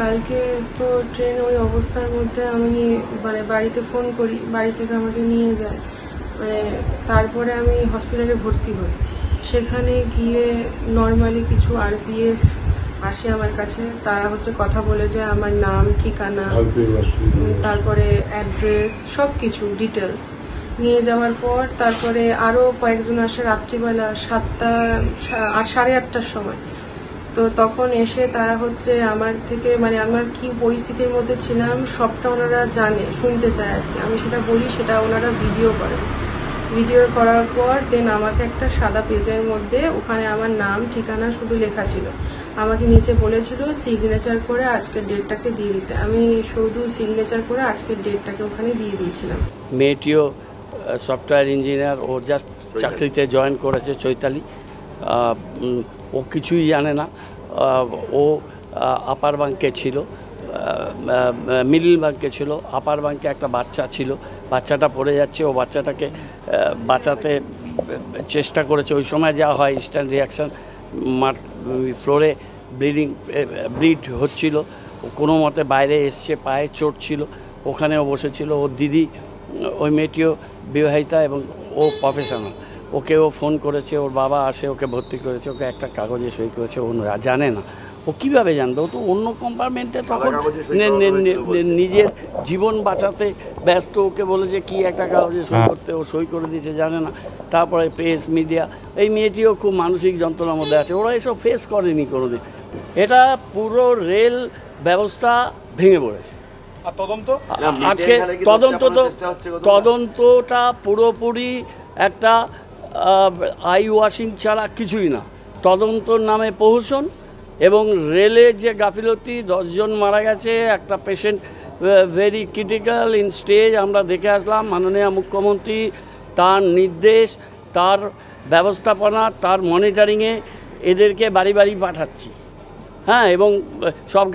কালকে তো ট্রেনে ওই অবস্থার মধ্যে আমি মানে বাড়িতে ফোন করি, বাড়ি থেকে আমাকে নিয়ে যায়, মানে তারপরে আমি হসপিটালে ভর্তি হই। সেখানে গিয়ে নর্মালি কিছু আরপিএফ আসে আমার কাছে, তারা কথা বলে যে আমার নাম, ঠিকানা, তারপরে অ্যাড্রেস, সব কিছু ডিটেলস নিয়ে যাওয়ার পর তারপরে আরও কয়েকজন আসে রাত্রিবেলা 8:30টার সময়। তো তখন এসে তারা আমার থেকে মানে আমার কি পরিস্থিতির মধ্যে ছিলাম সবটা ওনারা জানে, শুনতে চায় আর কি। আমি সেটা বলি, সেটা ওনারা ভিডিও করেন। ভিডিও করার পর দেন আমাকে একটা সাদা পেজের মধ্যে ওখানে আমার নাম, ঠিকানা শুধু লেখা ছিল। আমাকে নিচে বলেছিল সিগনেচার করে আজকের ডেটটাকে দিয়ে দিতে। আমি শুধু সিগনেচার করে আজকের ডেটটাকে ওখানে দিয়ে দিয়েছিলাম। মেয়েটিও সফটওয়্যার ইঞ্জিনিয়ার, ও জাস্ট চাকরিতে জয়েন করেছে, চৈতালি। ও কিছুই জানে না। ও আপার ব্যাংকে ছিল, মিডল ব্যাংকে ছিল। আপার ব্যাংকে একটা বাচ্চা ছিল, বাচ্চাটা পড়ে যাচ্ছে, ও বাচ্চাটাকে বাঁচাতে চেষ্টা করেছে। ওই সময় যা হয় ইনস্ট্যান্ট রিয়াকশান, ফ্লোরে ব্লিড হচ্ছিল। কোনো মতে বাইরে এসছে, পায়ে চোট ছিল, ওখানেও বসেছিল। ওর দিদি, ওই মেয়েটিও বিবাহিতা এবং ও প্রফেশনাল। ওকেও ফোন করেছে, ওর বাবা আসে, ওকে ভর্তি করেছে, ওকে একটা কাগজে সই করেছে। ও জানে না, ও কীভাবে জানবে? ও তো অন্য কম্পার্টমেন্টে তখন নিজের জীবন বাঁচাতে ব্যস্ত। ওকে বলেছে কি একটা কাগজে সই করতে, ও সই করে দিয়েছে, জানে না। তারপরে প্রেস মিডিয়া, এই মেয়েটিও খুব মানসিক যন্ত্রণার মধ্যে আছে। ওরা এসব ফেস করেনি কোনোদিন। এটা পুরো রেল ব্যবস্থা ভেঙে পড়েছে। আজকে তদন্তটা পুরোপুরি একটা আই ওয়াশিং ছাড়া কিছুই না। তদন্তর নামে প্রহসন এবং রেলের যে গাফিলতি, 10 জন মারা গেছে, একটা patient very critical in stage. আমরা দেখে আসলাম মাননীয় মুখ্যমন্ত্রী, তার নির্দেশ, তার ব্যবস্থাপনা, তার মনিটরিংয়ে এদেরকে বাড়ি বাড়ি পাঠাচ্ছি। হ্যাঁ, এবং সব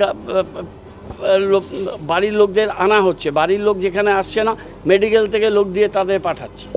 বাড়ির লোকদের আনা হচ্ছে। বাড়ির লোক যেখানে আসছে না, মেডিকেল থেকে লোক দিয়ে তাদের পাঠাচ্ছি।